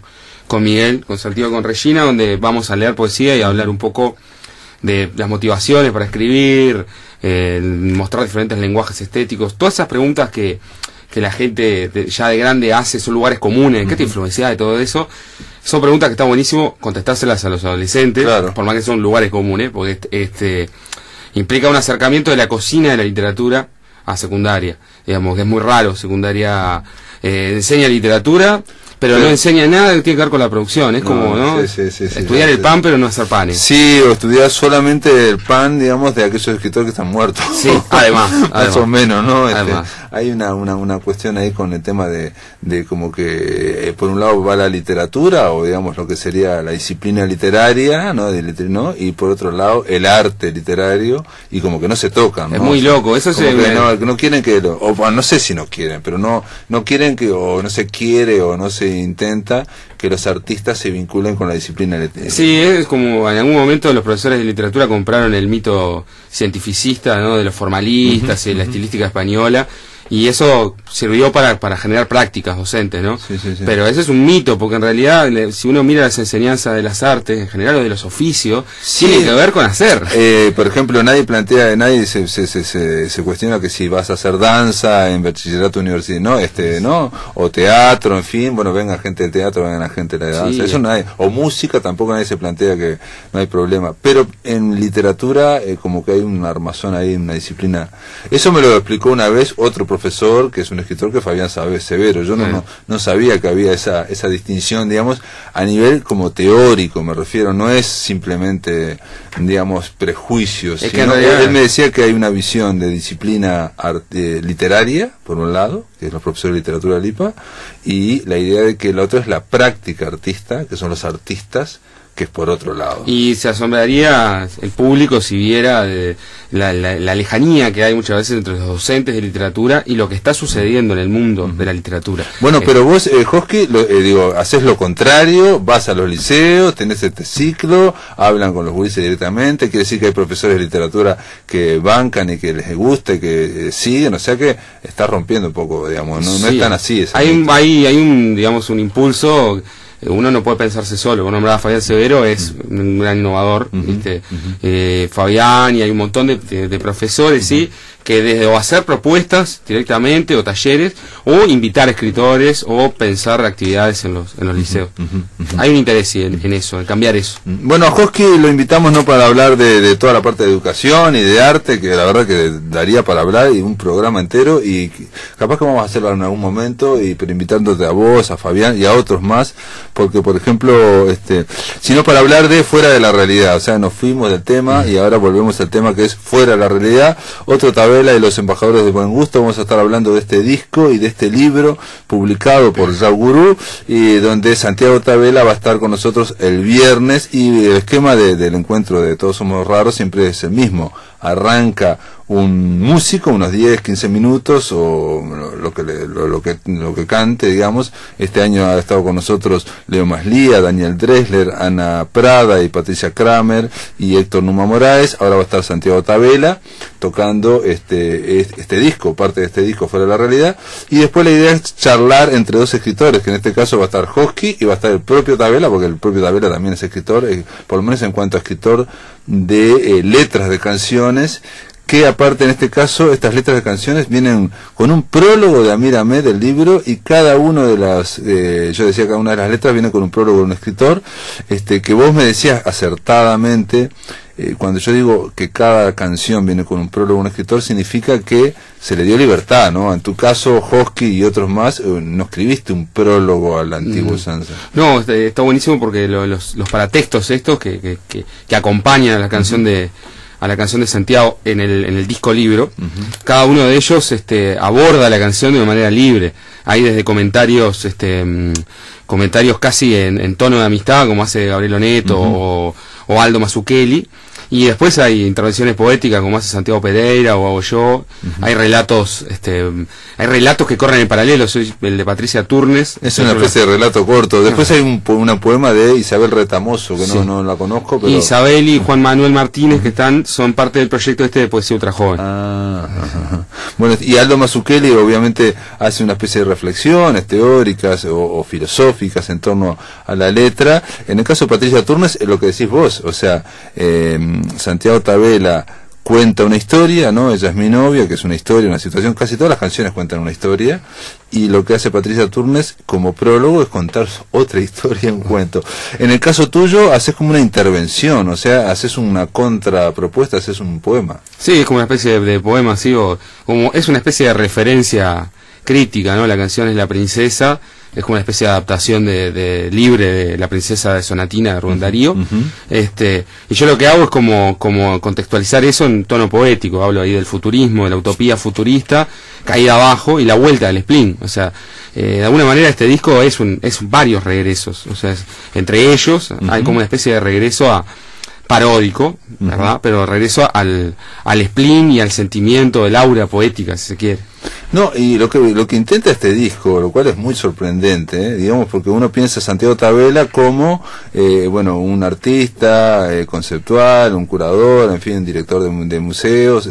Miguel, con Santiago, con Regina, donde vamos a leer poesía y a hablar un poco de las motivaciones para escribir, mostrar diferentes lenguajes estéticos, todas esas preguntas que la gente ya de grande hace, son lugares comunes, ¿qué te influencia de todo eso? Son preguntas que está buenísimo contestárselas a los adolescentes, claro, por más que son lugares comunes, porque implica un acercamiento de la cocina de la literatura a secundaria, digamos, que es muy raro. Secundaria enseña literatura, pero no enseña nada que tiene que ver con la producción. Es como, ¿no? Estudiar el pan, pero no hacer panes. Sí, o estudiar solamente el pan, digamos, de aquellos escritores que están muertos. Sí, además. Más o menos, ¿no? Además. Hay una cuestión ahí con el tema de como que, por un lado va la literatura, o digamos lo que sería la disciplina literaria, ¿no? Y por otro lado el arte literario, y como que no se tocan, ¿no? Es muy loco, eso se no quieren que o no sé si no quieren, pero no quieren que, o no se quiere, o no se intenta que los artistas se vinculen con la disciplina literaria. Sí, es como en algún momento los profesores de literatura compraron el mito cientificista, ¿no? De los formalistas y de la estilística española, y eso sirvió para generar prácticas docentes, ¿no? Sí. Pero ese es un mito, porque en realidad, si uno mira las enseñanzas de las artes, en general, o de los oficios, tiene que ver con hacer. Por ejemplo, nadie se cuestiona que si vas a hacer danza en bachillerato universitario, ¿no? O teatro, en fin, bueno, venga gente del teatro, venga la gente de la danza. Sí. Eso o música, tampoco nadie se plantea que no hay problema. Pero en literatura, como que hay un armazón ahí, una disciplina. Eso me lo explicó una vez otro profesor profesor, que es un escritor, que Fabián Severo. Yo no sabía que había esa distinción, digamos, a nivel como teórico, me refiero, no es simplemente, digamos, prejuicios, es sino que él me decía que hay una visión de disciplina literaria, por un lado, que es los profesores de literatura de Lipa, y la idea de que la otra es la práctica artista, que son los artistas, que es por otro lado. Y se asombraría el público si viera la lejanía que hay muchas veces entre los docentes de literatura y lo que está sucediendo en el mundo de la literatura. Bueno, pero vos, Josqui, haces lo contrario, vas a los liceos, tenés este ciclo, hablan con los gurises directamente, quiere decir que hay profesores de literatura que bancan y que les gusta y que siguen, o sea que está rompiendo un poco, digamos, no es tan así. Hay un, digamos, un impulso. Uno no puede pensarse solo. Vos nombrabas a Fabián Severo, es un gran innovador, ¿viste? Fabián, y hay un montón de profesores, ¿sí? Que desde o hacer propuestas directamente, o talleres, o invitar escritores, o pensar actividades en los liceos. Hay un interés en eso, en cambiar eso. Bueno, a Josqui lo invitamos no para hablar de toda la parte de educación y de arte, que la verdad que daría para hablar, y un programa entero, y capaz que vamos a hacerlo en algún momento, pero invitándote a vos, a Fabián y a otros más, porque por ejemplo, sino para hablar de fuera de la realidad, o sea, nos fuimos del tema y ahora volvemos al tema que es fuera de la realidad. Otro tabela de los embajadores de buen gusto, vamos a estar hablando de este disco y de este libro publicado por Yaugurú, y donde Santiago Tabela va a estar con nosotros el viernes, y el esquema del encuentro de Todos Somos Raros siempre es el mismo. Arranca un músico, unos 10, 15 minutos, o lo que cante, digamos. Este año ha estado con nosotros Leo Maslía, Daniel Dressler, Ana Prada y Patricia Kramer y Héctor Numa Moraes. Ahora va a estar Santiago Tabela tocando este disco, parte de este disco Fuera de la Realidad, y después la idea es charlar entre dos escritores, que en este caso va a estar Josqui y va a estar el propio Tabela, porque el propio Tabela también es escritor, por lo menos en cuanto a escritor de letras de canciones, que aparte en este caso estas letras de canciones vienen con un prólogo de Amir Ahmed del libro, y cada uno de las, yo decía, cada una de las letras viene con un prólogo de un escritor, que vos me decías acertadamente, cuando yo digo que cada canción viene con un prólogo de un escritor, significa que se le dio libertad, ¿no? En tu caso, Josqui y otros más, no escribiste un prólogo al antiguo Sansa. No, está buenísimo, porque los paratextos estos que acompañan a la canción de Santiago en el disco libro, cada uno de ellos aborda la canción de una manera libre. Hay desde comentarios casi en tono de amistad, como hace Gabriel Oneto o Aldo Mazzucchelli, y después hay intervenciones poéticas como hace Santiago Pereira o hago yo. Hay relatos que corren en paralelo. Soy el de Patricia Turnes, es una especie de relato corto. Después hay un poema de Isabel Retamoso, que no la conozco, pero Isabel y Juan Manuel Martínez, que son parte del proyecto de Poesía Ultrajoven. Bueno, y Aldo Mazzucchelli obviamente hace una especie de reflexiones teóricas o filosóficas en torno a la letra. En el caso de Patricia Turnes, es lo que decís vos, o sea, Santiago Tabela cuenta una historia, ¿no? Ella es mi novia, que es una historia, una situación. Casi todas las canciones cuentan una historia, y lo que hace Patricia Turnes como prólogo es contar otra historia, un cuento. En el caso tuyo, haces como una intervención, o sea, haces una contrapropuesta, haces un poema. Sí, es como una especie de poema, sí, o como es una especie de referencia crítica, ¿no? La canción es La Princesa, es como una especie de adaptación de libre de La Princesa de Sonatina de Rubén Darío. Y yo lo que hago es como contextualizar eso en tono poético. Hablo ahí del futurismo, de la utopía futurista, caída abajo, y la vuelta del spleen. O sea, de alguna manera este disco es varios regresos. O sea, entre ellos hay como una especie de regreso paródico, ¿verdad? Pero regreso al spleen y al sentimiento del aura poética, si se quiere. No, y lo que intenta este disco, lo cual es muy sorprendente, digamos, porque uno piensa a Santiago Tabela como un artista conceptual, un curador, en fin, director de museos,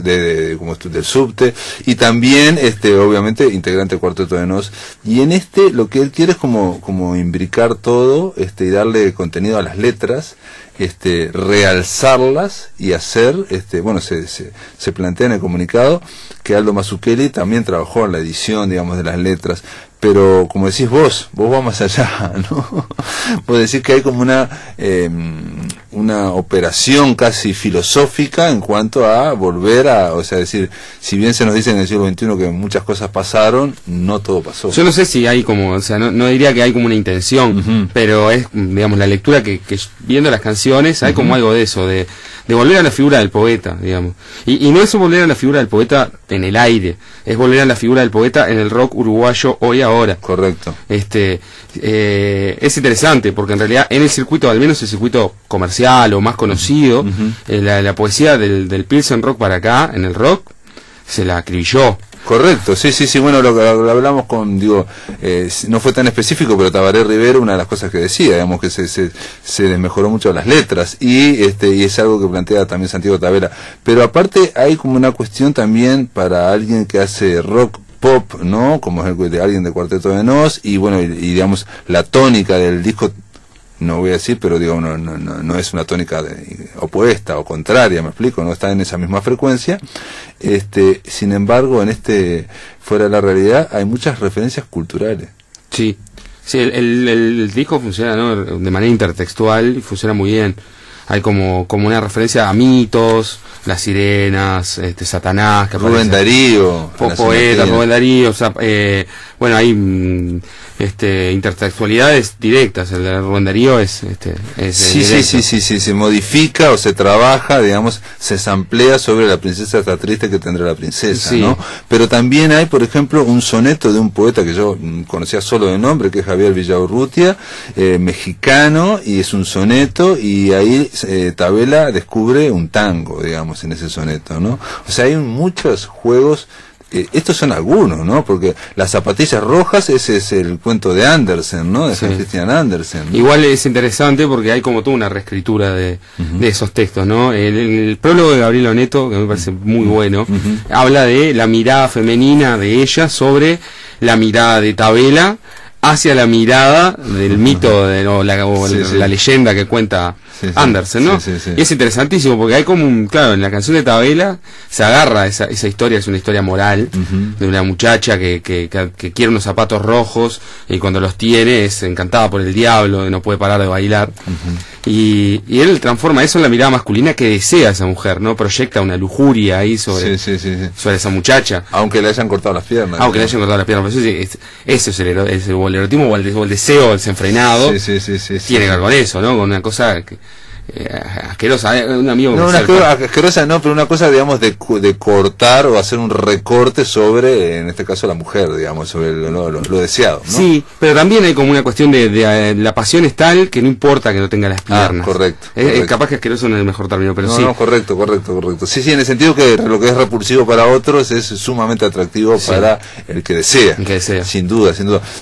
como del subte, y también obviamente integrante del Cuarteto de Nos, y en lo que él quiere es como imbricar todo, y darle contenido a las letras, realzarlas y hacer, se plantea en el comunicado que Aldo Mazzucchelli también trabajó en la edición, digamos, de las letras, pero como decís vos vas más allá, ¿no? Vos decís que hay como una operación casi filosófica en cuanto a volver a, o sea, decir, si bien se nos dice en el siglo XXI que muchas cosas pasaron, no todo pasó. Yo no sé si hay como, o sea, no diría que hay como una intención, pero es, digamos, la lectura que viendo las canciones hay como algo de eso, de volver a la figura del poeta, digamos. Y no es volver a la figura del poeta en el aire, es volver a la figura del poeta en el rock uruguayo hoy ahora. Correcto. Es interesante porque en realidad en el circuito, al menos el circuito comercial o más conocido, la poesía del Pilsen Rock para acá, en el rock, se la acribilló. Correcto, sí, bueno, lo hablamos con, no fue tan específico, pero Tabaré Rivero, una de las cosas que decía, digamos, que se desmejoró mucho las letras, y es algo que plantea también Santiago Tabela. Pero aparte hay como una cuestión también para alguien que hace rock pop, ¿no? Como es el de alguien de Cuarteto de Nos, y bueno, y digamos, la tónica del disco, no voy a decir, pero digo, no es una tónica opuesta o contraria, me explico, no está en esa misma frecuencia. Sin embargo, fuera de la realidad, hay muchas referencias culturales. Sí, el disco funciona, ¿no?, de manera intertextual y funciona muy bien. Hay como una referencia a mitos, las sirenas, Satanás, que Rubén Darío, poeta, Rubén Darío, o sea, bueno, hay intertextualidades directas. El de Rubén Darío se modifica o se trabaja, digamos, se samplea sobre la princesa está triste que tendrá la princesa, sí, ¿no? Pero también hay, por ejemplo, un soneto de un poeta que yo conocía solo de nombre, que es Javier Villaurrutia, mexicano, y es un soneto, y ahí Tabela descubre un tango, digamos, en ese soneto, ¿no? O sea, hay muchos juegos. Estos son algunos, ¿no? Porque las zapatillas rojas, ese es el cuento de Andersen, ¿no? De Christian Andersen, ¿no? Igual es interesante porque hay como toda una reescritura de esos textos, ¿no? El prólogo de Gabriel Oneto, que me parece muy bueno, habla de la mirada femenina de ella sobre la mirada de Tabela hacia la mirada del mito la leyenda que cuenta Andersen, ¿no? Y es interesantísimo porque hay como claro, en la canción de Tabela se agarra esa historia, es una historia moral de una muchacha que quiere unos zapatos rojos y cuando los tiene es encantada por el diablo, no puede parar de bailar. Y él transforma eso en la mirada masculina que desea esa mujer, ¿no? Proyecta una lujuria ahí sobre esa muchacha. Aunque le hayan cortado las piernas. Ese es el erotismo o el deseo desenfrenado. Tiene que ver con eso, ¿no? Con una cosa asquerosa. Un amigo asquerosa no, pero una cosa, digamos, de cortar o hacer un recorte sobre, en este caso, la mujer, digamos, sobre lo deseado, ¿no? Sí, pero también hay como una cuestión de la pasión es tal que no importa que no tenga las piernas. Correcto. Capaz que asqueroso no es el mejor término, pero sí. No, correcto. Sí, en el sentido que lo que es repulsivo para otros es sumamente atractivo para el que desea. Sin duda.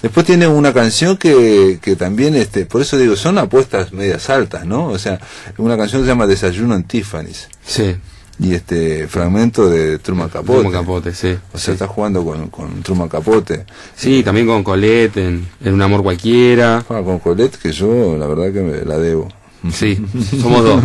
Después tiene una canción que también, por eso digo, son apuestas medias altas, ¿no? O sea, una canción que se llama Desayuno en Tiffany's. Sí. Y fragmento de Truman Capote. Truman Capote, sí. O sea, está jugando con Truman Capote. Sí, también con Colette en Un amor cualquiera. Con Colette, que yo la verdad que me la debo. Sí, somos dos.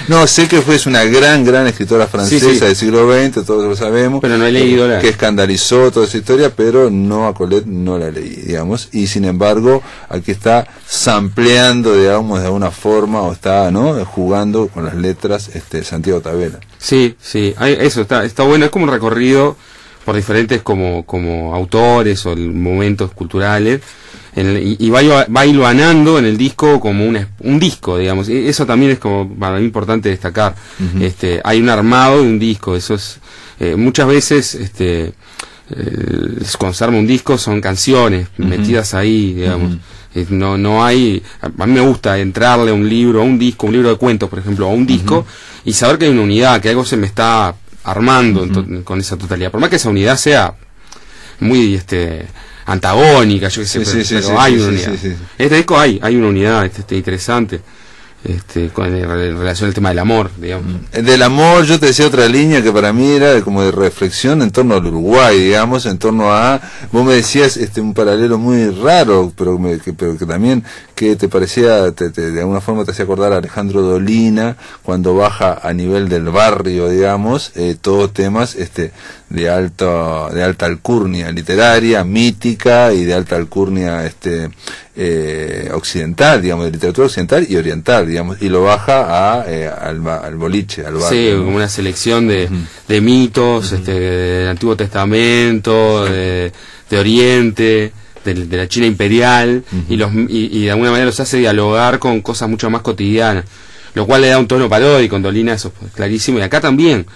No, sé que es una gran escritora francesa del siglo XX, todos lo sabemos. Pero no he leído que escandalizó toda esa historia, pero no, a Colette no la leí, digamos. Y sin embargo, aquí está sampleando, digamos, de alguna forma, o está, ¿no?, jugando con las letras, Santiago Tabela. Sí, eso está bueno. Es como un recorrido por diferentes como autores o momentos culturales. Y va hilvanando en el disco como un disco, digamos. Eso también es como para mí importante destacar. Hay un armado de un disco. Eso es muchas veces cuando se arma un disco son canciones metidas ahí, digamos. No hay, a mí me gusta entrarle a un libro, a un disco, un libro de cuentos, por ejemplo, a un disco, y saber que hay una unidad, que algo se me está armando con esa totalidad. Por más que esa unidad sea muy antagónica, yo qué sé, pero hay una unidad. Este disco hay una unidad interesante. En relación al tema del amor, digamos. Del amor, yo te decía otra línea que para mí era como de reflexión en torno al Uruguay, digamos, en torno a, vos me decías un paralelo muy raro, pero que también que te parecía, de alguna forma te hacía acordar a Alejandro Dolina cuando baja a nivel del barrio, digamos, todos temas de alta alcurnia literaria, mítica, y de alta alcurnia occidental, digamos, de literatura occidental y oriental, digamos, y lo baja al boliche, al bar. Sí, ¿no? como una selección de mitos, del Antiguo Testamento, de Oriente, de la China imperial, y de alguna manera los hace dialogar con cosas mucho más cotidianas, lo cual le da un tono paródico. En Dolina eso es clarísimo, y acá también.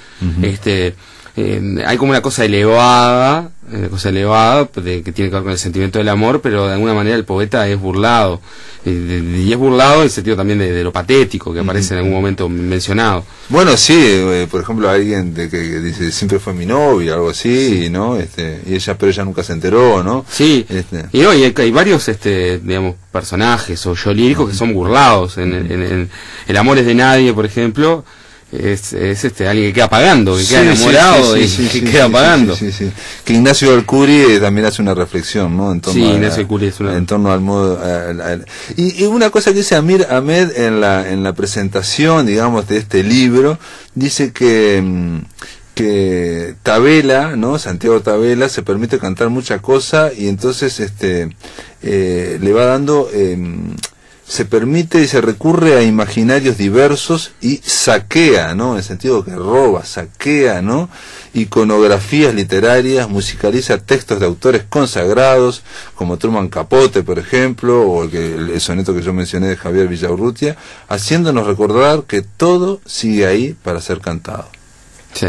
Hay como una cosa elevada, que tiene que ver con el sentimiento del amor, pero de alguna manera el poeta es burlado, y es burlado en el sentido también de lo patético que aparece en algún momento mencionado. Bueno, sí, por ejemplo, alguien que dice siempre fue mi novia, algo así, ¿no? Pero ella nunca se enteró, ¿no? Sí, y hay varios, digamos, personajes o yo líricos que son burlados. En El amor es de nadie, por ejemplo, es alguien que queda pagando, que queda enamorado y que queda pagando. Que Ignacio Alcuri también hace una reflexión, ¿no? En torno Ignacio Alcuri es en torno al modo y una cosa que dice Amir Ahmed en la presentación, digamos, de este libro, dice que Tabela, ¿no? Santiago Tabela se permite cantar mucha cosa, y entonces le va dando se permite y se recurre a imaginarios diversos y saquea, ¿no? En el sentido que roba, saquea, ¿no? Iconografías literarias, musicaliza textos de autores consagrados, como Truman Capote, por ejemplo, o el soneto que yo mencioné de Javier Villaurrutia, haciéndonos recordar que todo sigue ahí para ser cantado. Sí.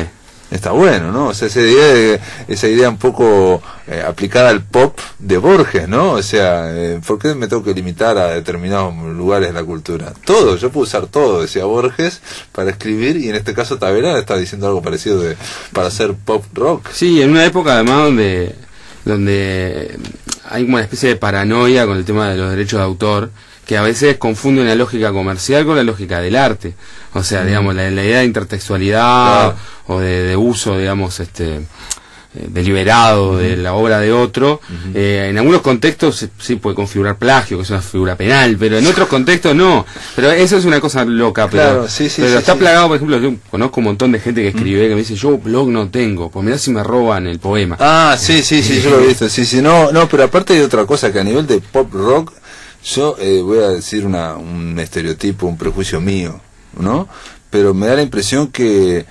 Está bueno, ¿no? O sea, esa idea un poco aplicada al pop de Borges, ¿no? O sea, ¿por qué me tengo que limitar a determinados lugares de la cultura? Todo, yo puedo usar todo, decía Borges, para escribir, y en este caso Tabela está diciendo algo parecido para hacer pop rock. Sí, en una época además donde hay como una especie de paranoia con el tema de los derechos de autor, que a veces confunden la lógica comercial con la lógica del arte. O sea, digamos, la idea de intertextualidad, o de uso, digamos, deliberado de la obra de otro, en algunos contextos sí puede configurar plagio, que es una figura penal, pero en otros contextos no. Pero eso es una cosa loca, pero está plagado. Por ejemplo, yo conozco un montón de gente que escribe, que me dice, yo blog no tengo, pues mirá si me roban el poema. Yo lo he visto, no, pero aparte hay otra cosa, que a nivel de pop rock, yo voy a decir un estereotipo, un prejuicio mío, ¿no? Pero me da la impresión que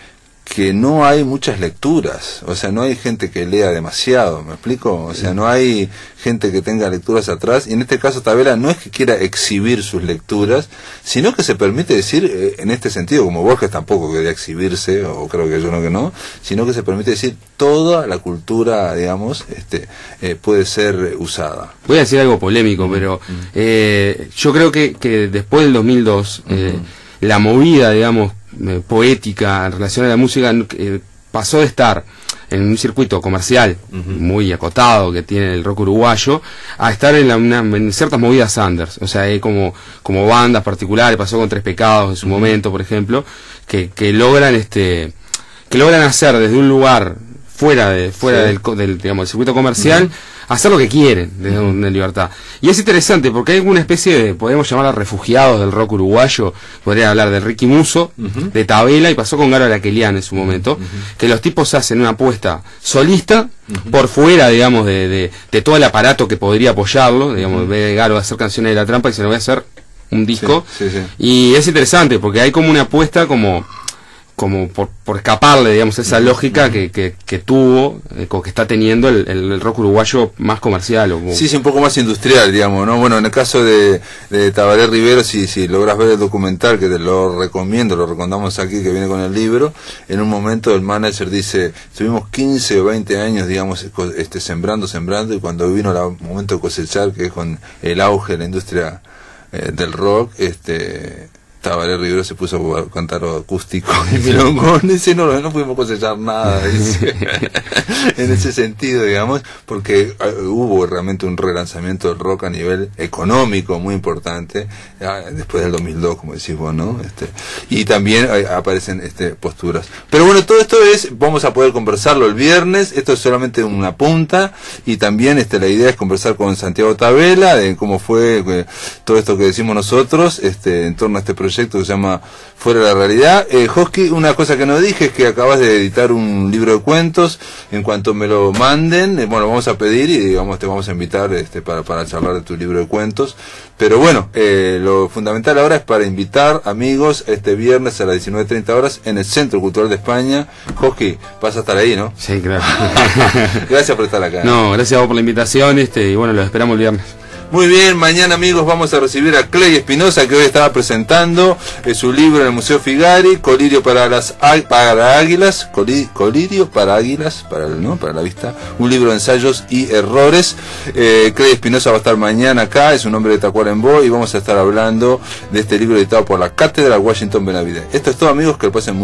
no hay muchas lecturas, o sea, no hay gente que lea demasiado, ¿me explico? O sea, no hay gente que tenga lecturas atrás, y en este caso Tabela no es que quiera exhibir sus lecturas, sino que se permite decir, en este sentido, como Borges tampoco quería exhibirse, o creo que yo no, sino que se permite decir toda la cultura, digamos, puede ser usada. Voy a decir algo polémico, pero yo creo que después del 2002, la movida, digamos, poética en relación a la música pasó de estar en un circuito comercial muy acotado que tiene el rock uruguayo, a estar en ciertas movidas Sanders. O sea, hay como bandas particulares. Pasó con Tres Pecados en su momento, por ejemplo, que logran hacer desde un lugar fuera del digamos, del circuito comercial, hacer lo que quieren desde una libertad. Y es interesante porque hay una especie de, podemos llamarla refugiados del rock uruguayo. Podría hablar de Ricky Musso, de Tabela, y pasó con Garo Araquelian en su momento, que los tipos hacen una apuesta solista por fuera, digamos, de todo el aparato que podría apoyarlo. Digamos, ve Garo hacer Canciones de la Trampa y se lo voy a hacer un disco. Y es interesante porque hay como una apuesta como por escaparle, digamos, esa lógica que tuvo, que está teniendo el rock uruguayo más comercial. Sí, un poco más industrial, digamos, ¿no? Bueno, en el caso de Tabaré Rivero, si logras ver el documental, que te lo recomiendo, lo recomendamos aquí, que viene con el libro, en un momento el manager dice, estuvimos 15 o 20 años, digamos, sembrando, y cuando vino el momento de cosechar, que es con el auge de la industria del rock, Tabaré Rivero se puso a cantar acústico y milongón, dice, no pudimos cosechar nada, dice. En ese sentido, digamos, porque hubo realmente un relanzamiento del rock a nivel económico muy importante, después del 2002, como decís vos, ¿no? Y también aparecen posturas. Pero bueno, todo esto vamos a poder conversarlo el viernes, esto es solamente una punta, y también la idea es conversar con Santiago Tabela, de cómo fue todo esto que decimos nosotros, en torno a este proyecto proyecto que se llama Fuera de la Realidad. Joski, una cosa que no dije es que acabas de editar un libro de cuentos. En cuanto me lo manden, bueno, vamos a pedir y digamos te vamos a invitar para charlar de tu libro de cuentos. Pero bueno, lo fundamental ahora es para invitar amigos este viernes a las 19:30 horas en el Centro Cultural de España. Joski, vas a estar ahí, ¿no? Sí, claro. Gracias por estar acá. No, gracias a vos por la invitación, y bueno, los esperamos el viernes. Muy bien, mañana amigos vamos a recibir a Clay Espinosa, que hoy estaba presentando su libro en el Museo Figari, Colirio para águilas, Colirio para águilas, para la vista, un libro de ensayos y errores. Clay Espinosa va a estar mañana acá, es un hombre de Tacuarembó, y vamos a estar hablando de este libro editado por la Cátedra Washington Benavides. Esto es todo amigos, que lo pasen muy